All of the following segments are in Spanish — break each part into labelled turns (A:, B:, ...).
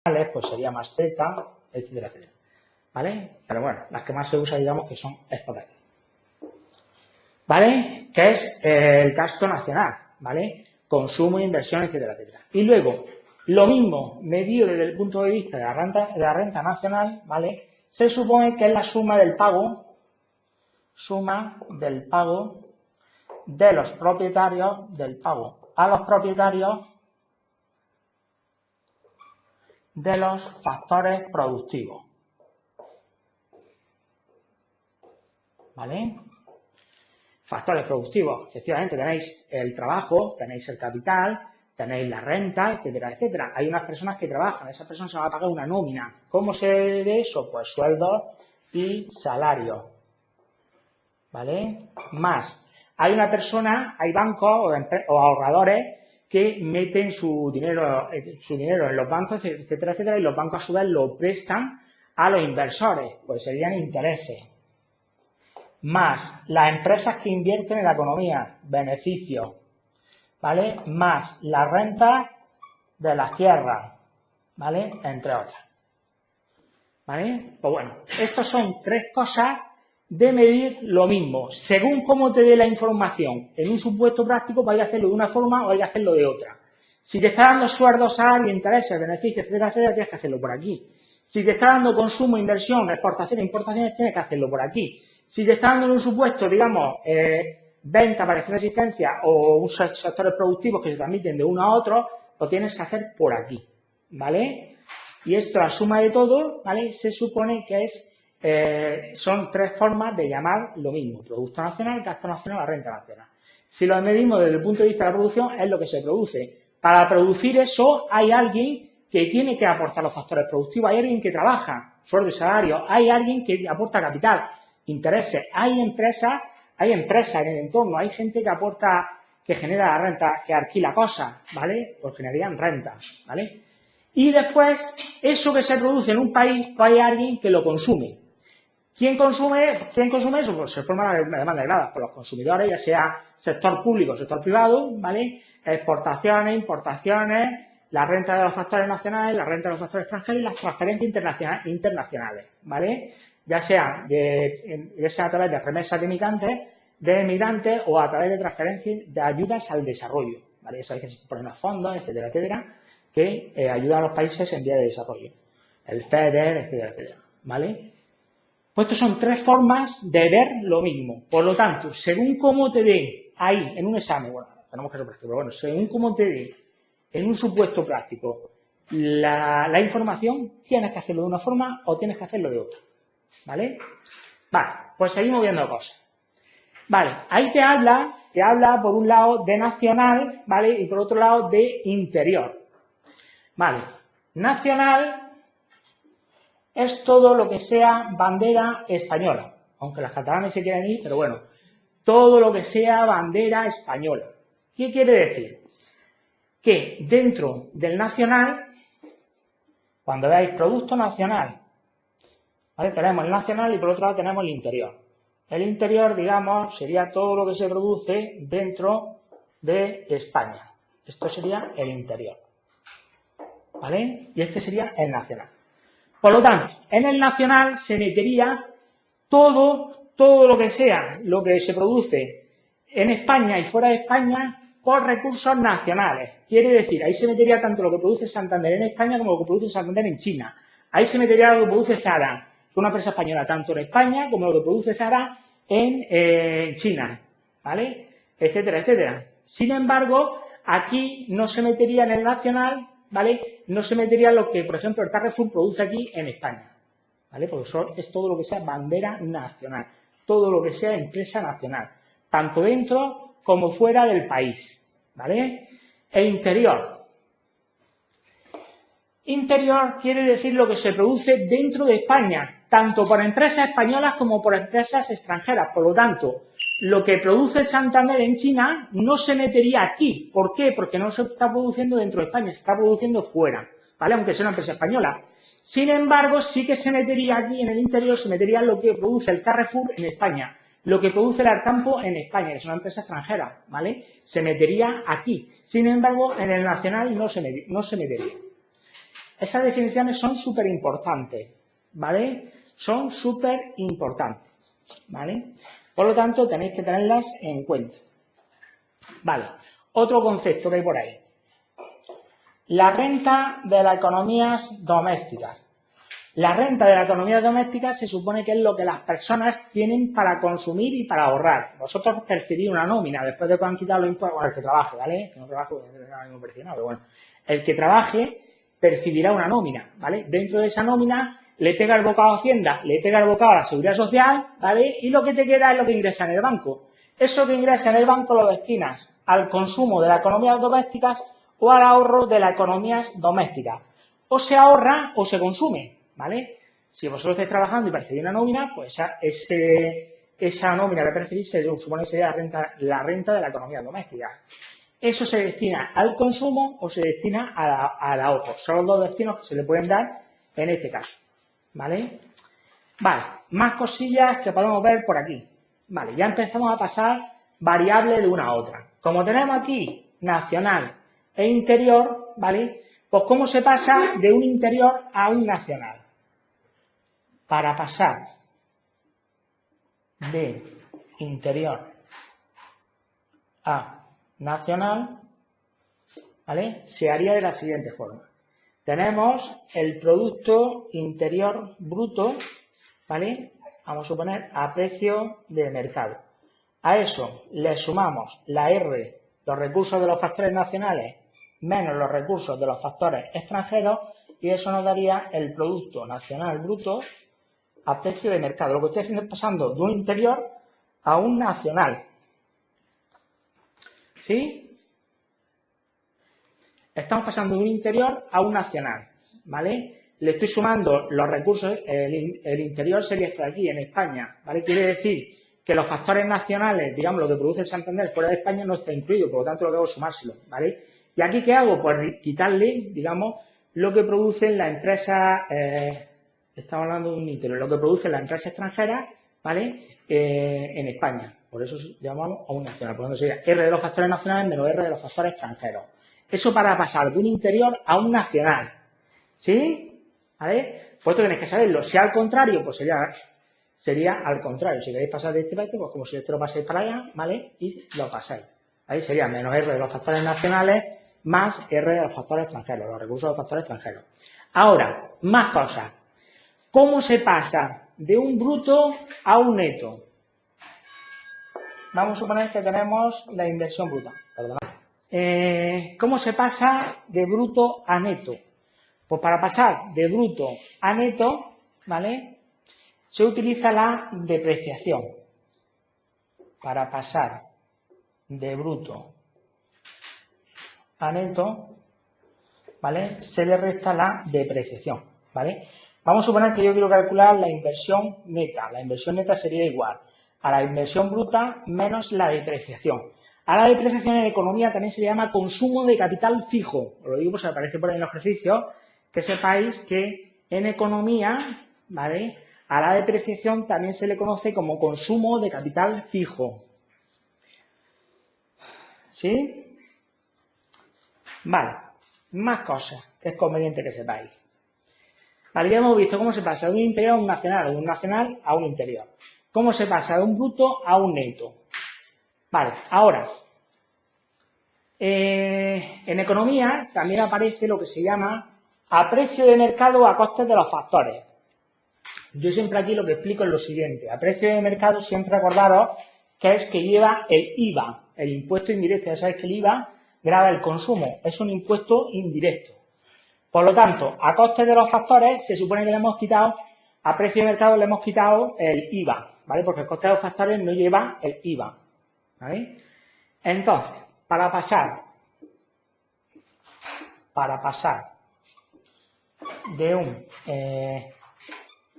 A: pues sería más Z, etcétera, etcétera. ¿Vale? Pero bueno, las que más se usan, digamos, que son estas de aquí. ¿Vale? Que es el gasto nacional, ¿vale? Consumo, inversión, etcétera, etcétera. Y luego, lo mismo, medido desde el punto de vista de la renta nacional, ¿vale? Se supone que es la suma del pago de los propietarios del pago a los propietarios de los factores productivos. ¿Vale? Factores productivos, efectivamente tenéis el trabajo, tenéis el capital, tenéis la renta, etcétera, etcétera. Hay unas personas que trabajan, a esas personas se van a pagar una nómina. ¿Cómo se ve eso? Pues sueldos y salarios. ¿Vale? Más. Hay una persona, hay bancos o ahorradores que meten su dinero en los bancos, etcétera, etcétera, y los bancos a su vez lo prestan a los inversores, pues serían intereses. Más las empresas que invierten en la economía, beneficios, ¿vale? Más la renta de las tierras, ¿vale? Entre otras. ¿Vale? Pues bueno, estas son tres cosas de medir lo mismo. Según cómo te dé la información en un supuesto práctico, vais a hacerlo de una forma o vais a hacerlo de otra. Si te está dando sueldos, salario, intereses, beneficios, etcétera, etcétera, tienes que hacerlo por aquí. Si te está dando consumo, inversión, exportación, importaciones, tienes que hacerlo por aquí. Si te está dando en un supuesto, digamos, venta, variación de existencia o sectores productivos que se transmiten de uno a otro, lo tienes que hacer por aquí, ¿vale? Y esto, la suma de todo, ¿vale? Se supone que son tres formas de llamar lo mismo: producto nacional, gasto nacional, renta nacional. Si lo medimos desde el punto de vista de la producción, es lo que se produce. Para producir eso hay alguien que tiene que aportar los factores productivos, hay alguien que trabaja, sueldo y salario, hay alguien que aporta capital, intereses, hay empresas en el entorno, hay gente que aporta, que genera la renta, que alquila cosas, ¿vale? Pues generarían rentas, ¿vale? Y después, eso que se produce en un país, pues hay alguien que lo consume. ¿Quién consume eso? Pues se forma la demanda de gradas por los consumidores, ya sea sector público o sector privado, ¿vale? Exportaciones, importaciones, la renta de los factores nacionales, la renta de los factores extranjeros y las transferencias internacionales, ¿vale? Ya sea a través de remesas de migrantes o a través de transferencias de ayudas al desarrollo, ¿vale? Ya sabéis que se ponen los fondos, etcétera, etcétera, que ayudan a los países en vía de desarrollo. El FEDER, etcétera, etcétera, ¿vale? Pues estas son tres formas de ver lo mismo. Por lo tanto, según cómo te dé ahí, en un examen, bueno, tenemos que ser prácticos, pero bueno, según cómo te dé en un supuesto práctico la información, tienes que hacerlo de una forma o tienes que hacerlo de otra. ¿Vale? Vale, pues seguimos viendo cosas. Vale, ahí te habla por un lado de nacional, ¿vale? Y por otro lado de interior. Vale, nacional es todo lo que sea bandera española, aunque las catalanes se quieran ir, pero bueno, todo lo que sea bandera española. ¿Qué quiere decir? Que dentro del nacional, cuando veáis producto nacional, ¿vale? Tenemos el nacional y por otro lado tenemos el interior. El interior, digamos, sería todo lo que se produce dentro de España. Esto sería el interior, ¿vale? Y este sería el nacional. Por lo tanto, en el nacional se metería todo lo que sea, lo que se produce en España y fuera de España por recursos nacionales. Quiere decir, ahí se metería tanto lo que produce Santander en España como lo que produce Santander en China. Ahí se metería lo que produce Zara, que es una empresa española, tanto en España como lo que produce Zara en China, ¿vale? Etcétera, etcétera. Sin embargo, aquí no se metería en el nacional, ¿vale? No se metería lo que, por ejemplo, el Carrefour produce aquí en España, ¿vale? Porque eso es todo lo que sea bandera nacional, todo lo que sea empresa nacional, tanto dentro como fuera del país, ¿vale? E interior. Interior quiere decir lo que se produce dentro de España, tanto por empresas españolas como por empresas extranjeras. Por lo tanto, lo que produce el Santander en China no se metería aquí. ¿Por qué? Porque no se está produciendo dentro de España, se está produciendo fuera, ¿vale? Aunque sea una empresa española. Sin embargo, sí que se metería aquí en el interior, se metería lo que produce el Carrefour en España, lo que produce el Arcampo en España, que es una empresa extranjera, ¿vale? Se metería aquí. Sin embargo, en el nacional no se metería. Esas definiciones son súper importantes, ¿vale? Son súper importantes, ¿vale? Por lo tanto, tenéis que tenerlas en cuenta. Vale, otro concepto que hay por ahí. La renta de las economías domésticas. La renta de la economía doméstica se supone que es lo que las personas tienen para consumir y para ahorrar. Vosotros percibís una nómina después de que han quitado los impuestos, bueno, el que trabaje, ¿vale? Que no trabaje, no mismo precio, pero bueno. El que trabaje percibirá una nómina, ¿vale? Dentro de esa nómina le pega el bocado a Hacienda, le pega el bocado a la Seguridad Social, ¿vale? Y lo que te queda es lo que ingresa en el banco. Eso que ingresa en el banco lo destinas al consumo de las economías domésticas o al ahorro de las economías domésticas. O se ahorra o se consume, ¿vale? Si vosotros estáis trabajando y percibís una nómina, pues esa nómina que percibís se supone que sería la renta de la economía doméstica. Eso se destina al consumo o se destina al ahorro. Son los dos destinos que se le pueden dar en este caso, ¿vale? Vale, más cosillas que podemos ver por aquí. Vale, ya empezamos a pasar variables de una a otra. Como tenemos aquí nacional e interior, ¿vale? Pues ¿cómo se pasa de un interior a un nacional? Para pasar de interior a nacional, ¿vale? Se haría de la siguiente forma. Tenemos el Producto Interior Bruto, ¿vale? Vamos a suponer a precio de mercado. A eso le sumamos la R, los recursos de los factores nacionales, menos los recursos de los factores extranjeros, y eso nos daría el Producto Nacional Bruto a precio de mercado. Lo que estoy haciendo es pasando de un interior a un nacional. ¿Sí? Estamos pasando de un interior a un nacional, ¿vale? Le estoy sumando los recursos, el interior sería este de aquí, en España, ¿vale? Quiere decir que los factores nacionales, digamos, lo que produce el Santander fuera de España no está incluido, por lo tanto lo que hago es sumárselo, ¿vale? ¿Y aquí qué hago? Pues quitarle, digamos, lo que producen las empresas, estamos hablando de un interior, lo que producen las empresas extranjeras, ¿vale? En España. Por eso llamamos a un nacional. Por lo tanto sería R de los factores nacionales menos R de los factores extranjeros. Eso para pasar de un interior a un nacional. ¿Sí? ¿Vale? Pues esto tenéis que saberlo. Si al contrario, pues sería al contrario. Si queréis pasar de este parte, pues como si esto lo pasáis para allá, ¿vale? Y lo pasáis. Ahí sería menos R de los factores nacionales más R de los factores extranjeros, los recursos de los factores extranjeros. Ahora, más cosas. ¿Cómo se pasa de un bruto a un neto? Vamos a suponer que tenemos la inversión bruta. ¿Cómo se pasa de bruto a neto? Pues para pasar de bruto a neto, ¿vale? Se utiliza la depreciación. Para pasar de bruto a neto, ¿vale? Se le resta la depreciación, ¿vale? Vamos a suponer que yo quiero calcular la inversión neta. La inversión neta sería igual a la inversión bruta menos la depreciación. A la depreciación en economía también se le llama consumo de capital fijo. Os lo digo pues aparece por ahí en el ejercicio, que sepáis que en economía, ¿vale? A la depreciación también se le conoce como consumo de capital fijo. ¿Sí? Vale, más cosas que es conveniente que sepáis. Vale, ya hemos visto cómo se pasa de un interior a un nacional, de un nacional a un interior. Cómo se pasa de un bruto a un neto. Vale, ahora, en economía también aparece lo que se llama a precio de mercado a costes de los factores. Yo siempre aquí lo que explico es lo siguiente. A precio de mercado siempre acordaros que es que lleva el IVA, el impuesto indirecto. Ya sabéis que el IVA grava el consumo, es un impuesto indirecto. Por lo tanto, a costes de los factores se supone que le hemos quitado, a precio de mercado le hemos quitado el IVA, ¿vale? Porque el coste de los factores no lleva el IVA, ¿vale? Entonces, para pasar de un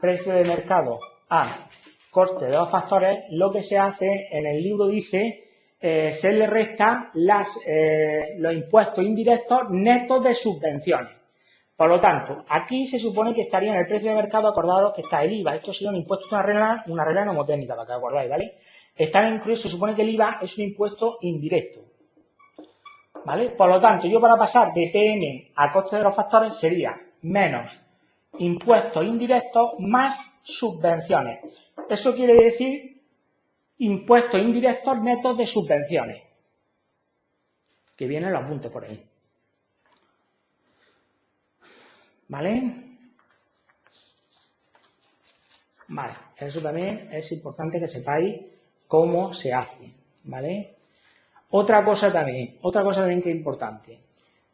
A: precio de mercado a coste de los factores, lo que se hace, en el libro dice, se le resta los impuestos indirectos netos de subvenciones. Por lo tanto, aquí se supone que estaría en el precio de mercado, acordaros que está el IVA. Esto sería un impuesto, una regla nomotécnica, para que acordáis, ¿vale? Se supone que el IVA es un impuesto indirecto, ¿vale? Por lo tanto, yo para pasar de PM a coste de los factores sería menos impuestos indirectos más subvenciones. Eso quiere decir impuestos indirectos netos de subvenciones. Que vienen los apuntes por ahí. ¿Vale? Vale, eso también es importante que sepáis cómo se hace. ¿Vale? Otra cosa también que es importante.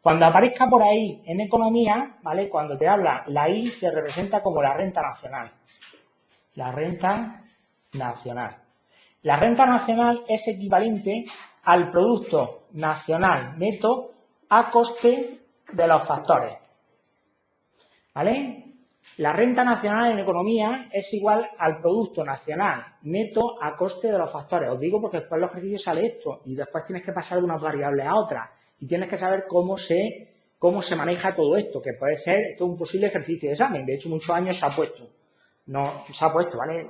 A: Cuando aparezca por ahí en economía, ¿vale? Cuando te habla la I se representa como la renta nacional. La renta nacional. La renta nacional es equivalente al Producto Nacional Neto a coste de los factores. ¿Vale? La renta nacional en economía es igual al Producto Nacional Neto a coste de los factores. Os digo porque después en los ejercicios sale esto y después tienes que pasar de unas variables a otras y tienes que saber cómo se maneja todo esto, que puede ser esto un posible ejercicio de examen. De hecho, muchos años se ha puesto. No se ha puesto, ¿vale?